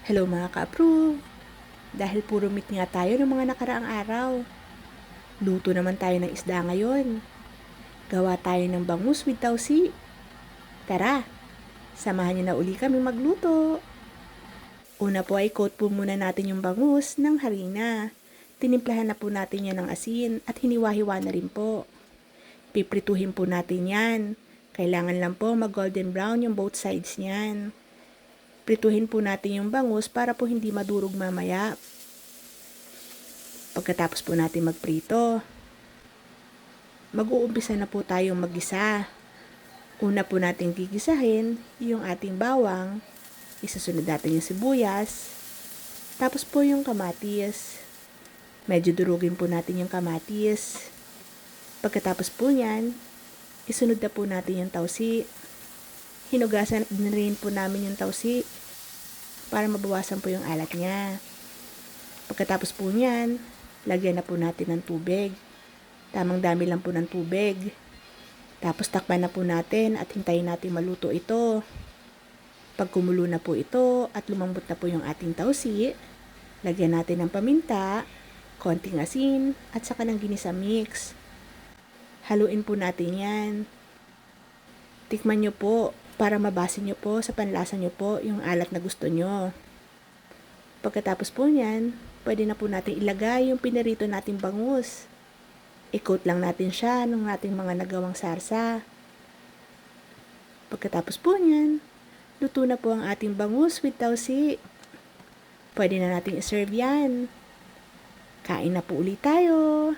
Hello mga ka-approve! Dahil puro meat nga tayo ng mga nakaraang araw, luto naman tayo ng isda ngayon. Gawa tayo ng bangus with tausi. Tara, samahan niyo na uli kami magluto. Una po ay coat po muna natin yung bangus ng harina. Tinimplahan na po natin yan ng asin at hiniwa-hiwa na rin po. Piprituhin po natin yan. Kailangan lang po mag-golden brown yung both sides niyan. Prituhin po natin yung bangus para po hindi madurog mamaya. Pagkatapos po natin magprito, mag-uumpisa na po tayong maggisa. Una po natin gigisahin yung ating bawang, isasunod natin yung sibuyas, tapos po yung kamatis. Medyo durugin po natin yung kamatis. Pagkatapos po yan, isunod na po natin yung tausi. Hinugasan na rin po namin yung tausi para mabawasan po yung alat niya. Pagkatapos po niyan, lagyan na po natin ng tubig. Tamang dami lang po ng tubig. Tapos takpan na po natin at hintayin natin maluto ito. Pag kumulo na po ito at lumambot na po yung ating tausi, lagyan natin ng paminta, konting asin at saka ng ginisa mix. Haluin po natin yan. Tikman nyo po para mabase nyo po sa panlasa nyo po yung alat na gusto nyo. Pagkatapos po niyan, pwede na po natin ilagay yung pinarito nating bangus. I-coat lang natin siya ng ating mga nagawang sarsa. Pagkatapos po niyan, luto na po ang ating bangus with tausi. Pwede na natin i-serve yan. Kain na po ulit tayo.